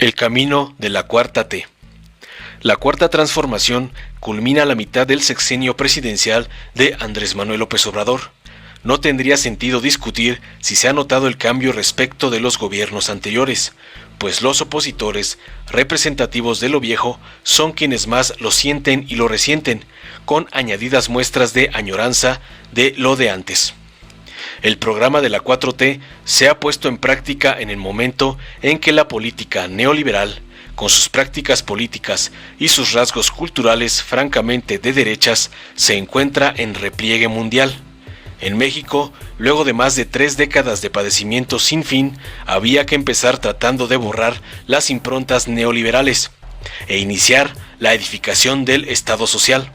El camino de la cuarta T. La cuarta transformación culmina a la mitad del sexenio presidencial de Andrés Manuel López Obrador. No tendría sentido discutir si se ha notado el cambio respecto de los gobiernos anteriores, pues los opositores, representativos de lo viejo, son quienes más lo sienten y lo resienten, con añadidas muestras de añoranza de lo de antes. El programa de la 4T se ha puesto en práctica en el momento en que la política neoliberal, con sus prácticas políticas y sus rasgos culturales francamente de derechas, se encuentra en repliegue mundial. En México, luego de más de 3 décadas de padecimiento sin fin, había que empezar tratando de borrar las improntas neoliberales e iniciar la edificación del Estado social.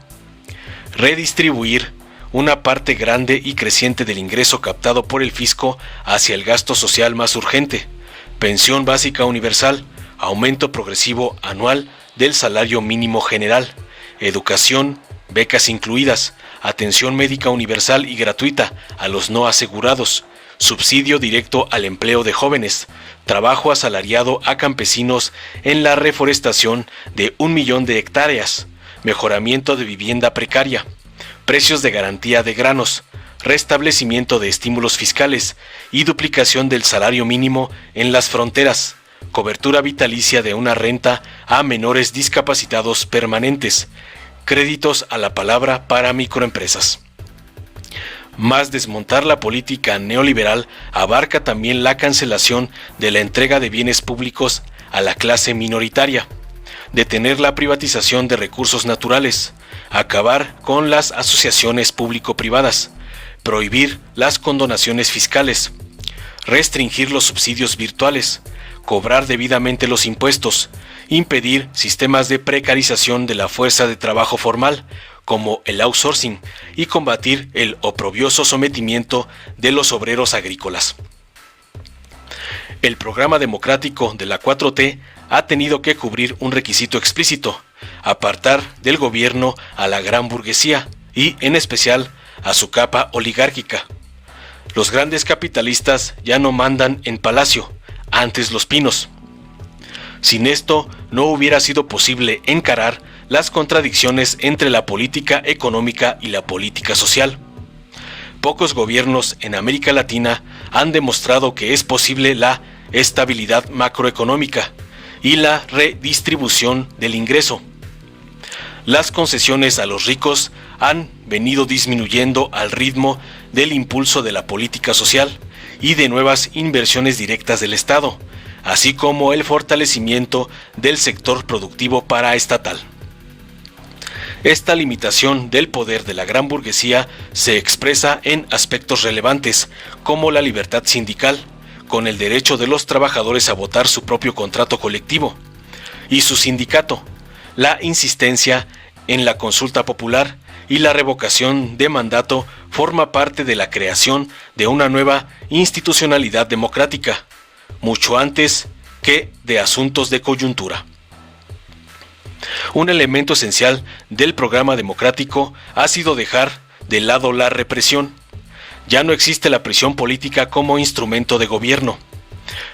Redistribuir una parte grande y creciente del ingreso captado por el fisco hacia el gasto social más urgente, pensión básica universal, aumento progresivo anual del salario mínimo general, educación, becas incluidas, atención médica universal y gratuita a los no asegurados, subsidio directo al empleo de jóvenes, trabajo asalariado a campesinos en la reforestación de 1 millón de hectáreas, mejoramiento de vivienda precaria, precios de garantía de granos, restablecimiento de estímulos fiscales y duplicación del salario mínimo en las fronteras, cobertura vitalicia de una renta a menores discapacitados permanentes, créditos a la palabra para microempresas. Más desmontar la política neoliberal abarca también la cancelación de la entrega de bienes públicos a la clase minoritaria, detener la privatización de recursos naturales, acabar con las asociaciones público-privadas, prohibir las condonaciones fiscales, restringir los subsidios virtuales, cobrar debidamente los impuestos, impedir sistemas de precarización de la fuerza de trabajo formal, como el outsourcing, y combatir el oprobioso sometimiento de los obreros agrícolas. El programa democrático de la 4T ha tenido que cubrir un requisito explícito: apartar del gobierno a la gran burguesía y, en especial, a su capa oligárquica. Los grandes capitalistas ya no mandan en Palacio, antes Los Pinos. Sin esto, no hubiera sido posible encarar las contradicciones entre la política económica y la política social. Pocos gobiernos en América Latina han demostrado que es posible la estabilidad macroeconómica y la redistribución del ingreso. Las concesiones a los ricos han venido disminuyendo al ritmo del impulso de la política social y de nuevas inversiones directas del Estado, así como el fortalecimiento del sector productivo paraestatal. Esta limitación del poder de la gran burguesía se expresa en aspectos relevantes, como la libertad sindical, con el derecho de los trabajadores a votar su propio contrato colectivo, y su sindicato, la insistencia en la consulta popular y la revocación de mandato forma parte de la creación de una nueva institucionalidad democrática, mucho antes que de asuntos de coyuntura. Un elemento esencial del programa democrático ha sido dejar de lado la represión. Ya no existe la prisión política como instrumento de gobierno,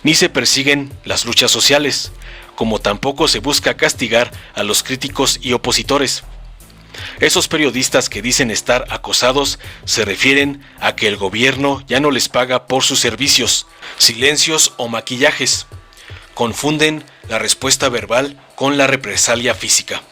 ni se persiguen las luchas sociales, como tampoco se busca castigar a los críticos y opositores. Esos periodistas que dicen estar acosados se refieren a que el gobierno ya no les paga por sus servicios, silencios o maquillajes. Confunden la respuesta verbal con la represalia física.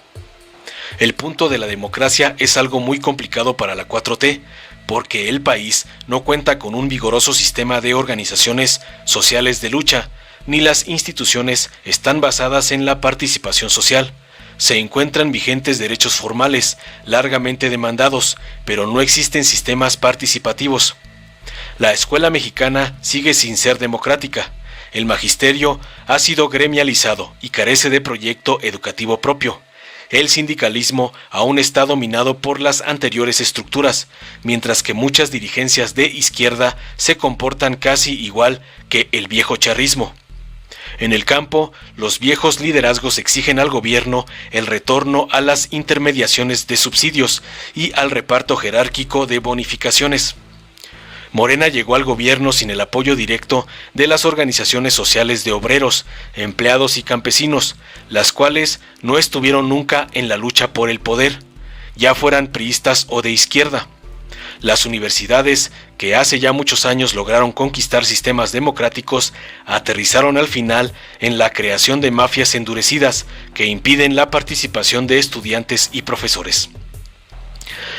El punto de la democracia es algo muy complicado para la 4T, porque el país no cuenta con un vigoroso sistema de organizaciones sociales de lucha, ni las instituciones están basadas en la participación social. Se encuentran vigentes derechos formales, largamente demandados, pero no existen sistemas participativos. La escuela mexicana sigue sin ser democrática. El magisterio ha sido gremializado y carece de proyecto educativo propio. El sindicalismo aún está dominado por las anteriores estructuras, mientras que muchas dirigencias de izquierda se comportan casi igual que el viejo charrismo. En el campo, los viejos liderazgos exigen al gobierno el retorno a las intermediaciones de subsidios y al reparto jerárquico de bonificaciones. Morena llegó al gobierno sin el apoyo directo de las organizaciones sociales de obreros, empleados y campesinos, las cuales no estuvieron nunca en la lucha por el poder, ya fueran priistas o de izquierda. Las universidades, que hace ya muchos años lograron conquistar sistemas democráticos, aterrizaron al final en la creación de mafias endurecidas que impiden la participación de estudiantes y profesores.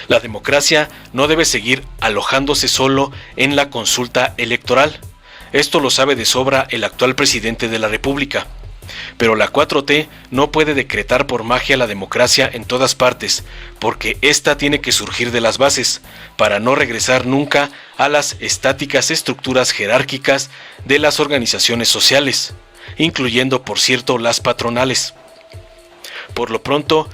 La democracia no debe seguir alojándose solo en la consulta electoral. Esto lo sabe de sobra el actual presidente de la República. Pero la 4T no puede decretar por magia la democracia en todas partes, porque ésta tiene que surgir de las bases, para no regresar nunca a las estáticas estructuras jerárquicas de las organizaciones sociales, incluyendo, por cierto, las patronales. Por lo pronto,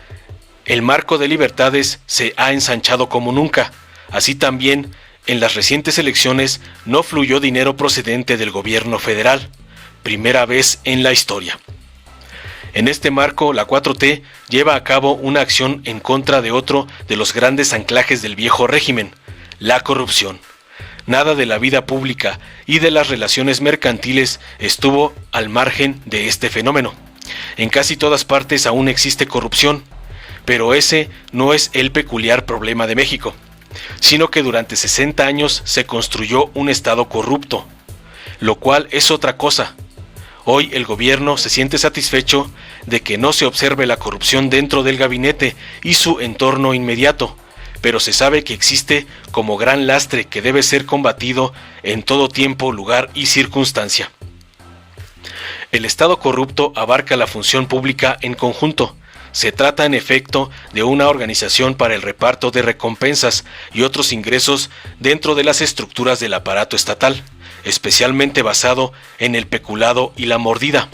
el marco de libertades se ha ensanchado como nunca. Así también, en las recientes elecciones no fluyó dinero procedente del gobierno federal, primera vez en la historia. En este marco, la 4T lleva a cabo una acción en contra de otro de los grandes anclajes del viejo régimen, la corrupción. Nada de la vida pública y de las relaciones mercantiles estuvo al margen de este fenómeno. En casi todas partes aún existe corrupción, pero ese no es el peculiar problema de México, sino que durante 60 años se construyó un Estado corrupto, lo cual es otra cosa. Hoy el gobierno se siente satisfecho de que no se observe la corrupción dentro del gabinete y su entorno inmediato, pero se sabe que existe como gran lastre que debe ser combatido en todo tiempo, lugar y circunstancia. El Estado corrupto abarca la función pública en conjunto. Se trata en efecto de una organización para el reparto de recompensas y otros ingresos dentro de las estructuras del aparato estatal, especialmente basado en el peculado y la mordida.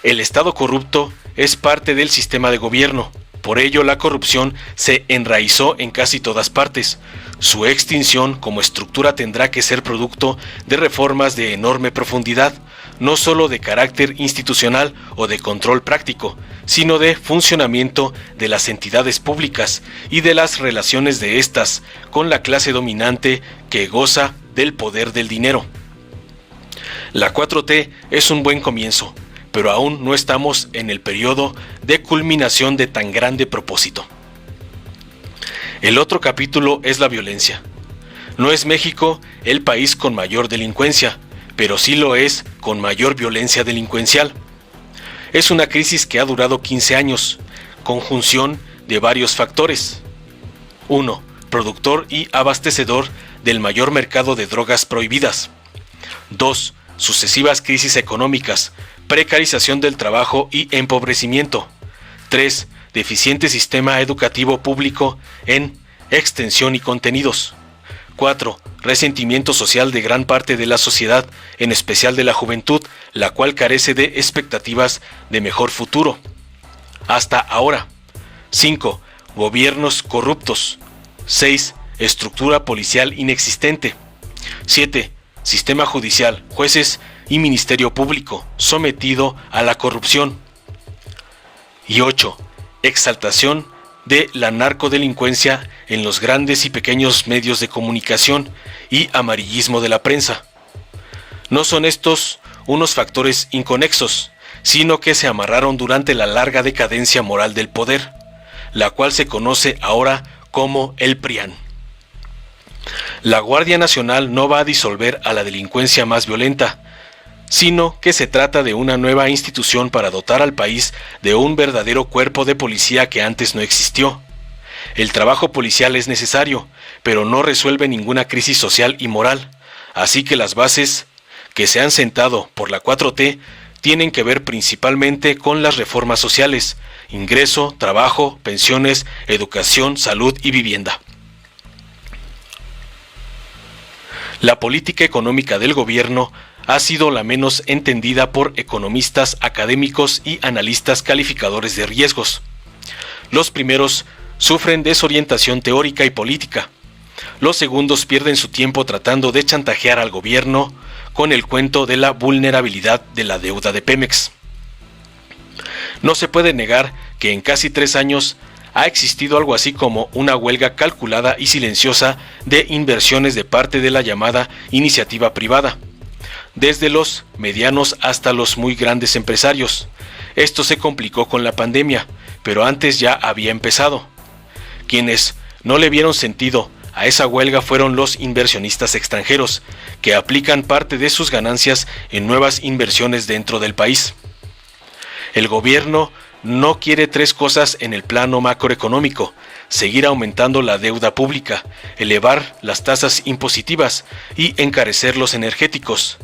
El Estado corrupto es parte del sistema de gobierno, por ello la corrupción se enraizó en casi todas partes. Su extinción como estructura tendrá que ser producto de reformas de enorme profundidad, no solo de carácter institucional o de control práctico, sino de funcionamiento de las entidades públicas y de las relaciones de estas con la clase dominante que goza del poder del dinero. La 4T es un buen comienzo, pero aún no estamos en el periodo de culminación de tan grande propósito. El otro capítulo es la violencia. No es México el país con mayor delincuencia, pero sí lo es con mayor violencia delincuencial. Es una crisis que ha durado 15 años, conjunción de varios factores. 1. Productor y abastecedor del mayor mercado de drogas prohibidas. 2. Sucesivas crisis económicas, precarización del trabajo y empobrecimiento. 3. Deficiente sistema educativo público en extensión y contenidos. 4. Resentimiento social de gran parte de la sociedad, en especial de la juventud, la cual carece de expectativas de mejor futuro. Hasta ahora. 5. Gobiernos corruptos. 6. Estructura policial inexistente. 7. Sistema judicial, jueces y ministerio público sometido a la corrupción. Y 8. Exaltación de la narcodelincuencia en los grandes y pequeños medios de comunicación y amarillismo de la prensa. No son estos unos factores inconexos, sino que se amarraron durante la larga decadencia moral del poder, la cual se conoce ahora como el PRIAN. La Guardia Nacional no va a disolver a la delincuencia más violenta, sino que se trata de una nueva institución para dotar al país de un verdadero cuerpo de policía que antes no existió. El trabajo policial es necesario, pero no resuelve ninguna crisis social y moral, así que las bases que se han sentado por la 4T tienen que ver principalmente con las reformas sociales: ingreso, trabajo, pensiones, educación, salud y vivienda. La política económica del gobierno ha sido la menos entendida por economistas, académicos y analistas calificadores de riesgos. Los primeros sufren desorientación teórica y política. Los segundos pierden su tiempo tratando de chantajear al gobierno con el cuento de la vulnerabilidad de la deuda de Pemex. No se puede negar que en casi 3 años ha existido algo así como una huelga calculada y silenciosa de inversiones de parte de la llamada iniciativa privada, desde los medianos hasta los muy grandes empresarios. Esto se complicó con la pandemia, pero antes ya había empezado. Quienes no le vieron sentido a esa huelga fueron los inversionistas extranjeros, que aplican parte de sus ganancias en nuevas inversiones dentro del país. El gobierno no quiere tres cosas en el plano macroeconómico: seguir aumentando la deuda pública, elevar las tasas impositivas y encarecer los energéticos.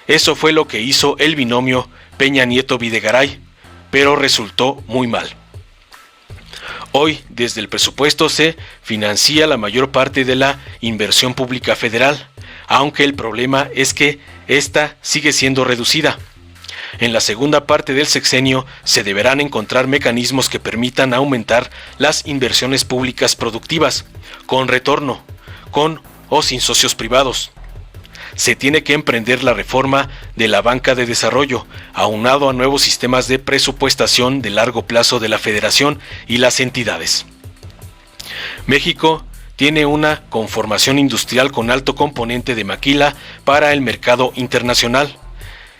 Eso fue lo que hizo el binomio Peña Nieto-Videgaray, pero resultó muy mal. Hoy, desde el presupuesto se financia la mayor parte de la inversión pública federal, aunque el problema es que esta sigue siendo reducida. En la segunda parte del sexenio se deberán encontrar mecanismos que permitan aumentar las inversiones públicas productivas, con retorno, con o sin socios privados. Se tiene que emprender la reforma de la banca de desarrollo, aunado a nuevos sistemas de presupuestación de largo plazo de la Federación y las entidades. México tiene una conformación industrial con alto componente de maquila para el mercado internacional.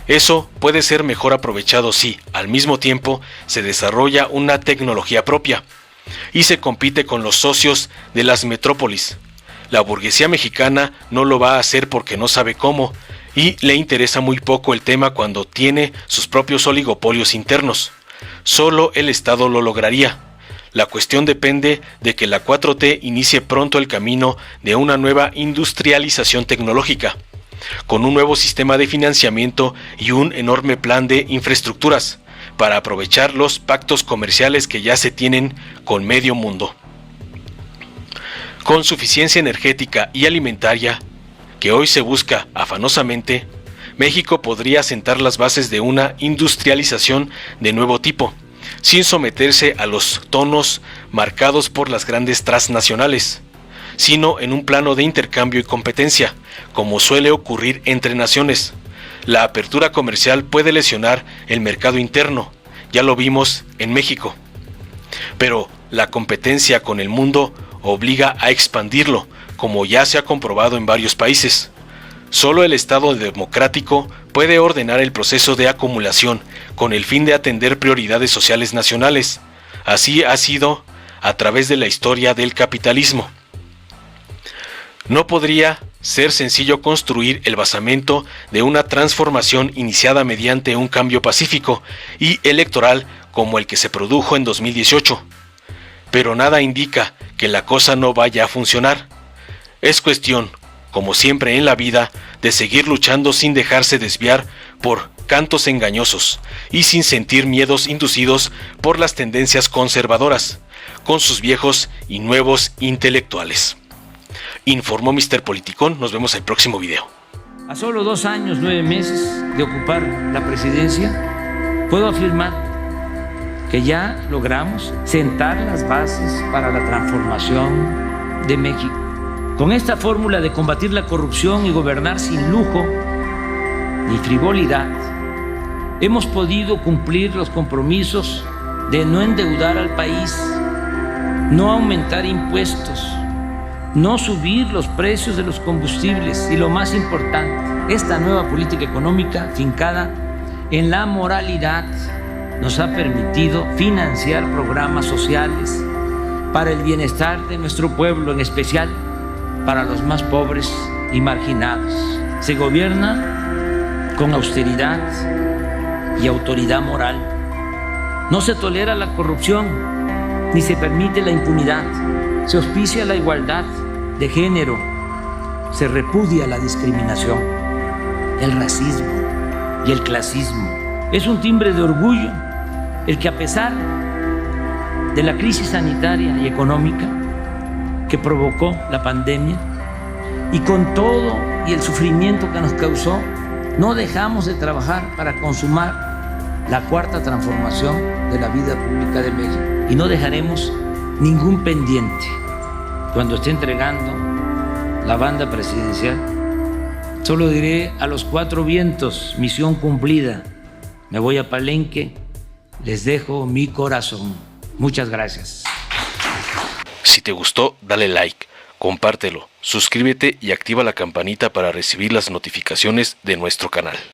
Eso puede ser mejor aprovechado si, al mismo tiempo, se desarrolla una tecnología propia y se compite con los socios de las metrópolis. La burguesía mexicana no lo va a hacer porque no sabe cómo y le interesa muy poco el tema cuando tiene sus propios oligopolios internos. Solo el Estado lo lograría. La cuestión depende de que la 4T inicie pronto el camino de una nueva industrialización tecnológica, con un nuevo sistema de financiamiento y un enorme plan de infraestructuras para aprovechar los pactos comerciales que ya se tienen con medio mundo. Con suficiencia energética y alimentaria, que hoy se busca afanosamente, México podría sentar las bases de una industrialización de nuevo tipo, sin someterse a los tonos marcados por las grandes transnacionales, sino en un plano de intercambio y competencia, como suele ocurrir entre naciones. La apertura comercial puede lesionar el mercado interno, ya lo vimos en México. Pero la competencia con el mundo obliga a expandirlo, como ya se ha comprobado en varios países. Solo el Estado democrático puede ordenar el proceso de acumulación con el fin de atender prioridades sociales nacionales. Así ha sido a través de la historia del capitalismo. No podría ser sencillo construir el basamento de una transformación iniciada mediante un cambio pacífico y electoral como el que se produjo en 2018. Pero nada indica que la cosa no vaya a funcionar. Es cuestión, como siempre en la vida, de seguir luchando sin dejarse desviar por cantos engañosos y sin sentir miedos inducidos por las tendencias conservadoras, con sus viejos y nuevos intelectuales. Informó Mr. Politicón. Nos vemos en el próximo video. A solo 2 años, 9 meses de ocupar la presidencia, puedo afirmar que ya logramos sentar las bases para la transformación de México. Con esta fórmula de combatir la corrupción y gobernar sin lujo ni frivolidad, hemos podido cumplir los compromisos de no endeudar al país, no aumentar impuestos, no subir los precios de los combustibles y, lo más importante, esta nueva política económica fincada en la moralidad nos ha permitido financiar programas sociales para el bienestar de nuestro pueblo, en especial para los más pobres y marginados. Se gobierna con austeridad y autoridad moral. No se tolera la corrupción ni se permite la impunidad. Se auspicia la igualdad de género. Se repudia la discriminación, el racismo y el clasismo. Es un timbre de orgullo el que, a pesar de la crisis sanitaria y económica que provocó la pandemia y con todo y el sufrimiento que nos causó, no dejamos de trabajar para consumar la cuarta transformación de la vida pública de México, y no dejaremos ningún pendiente. Cuando esté entregando la banda presidencial, solo diré a los 4 vientos: misión cumplida. Me voy a Palenque, les dejo mi corazón. Muchas gracias. Si te gustó, dale like, compártelo, suscríbete y activa la campanita para recibir las notificaciones de nuestro canal.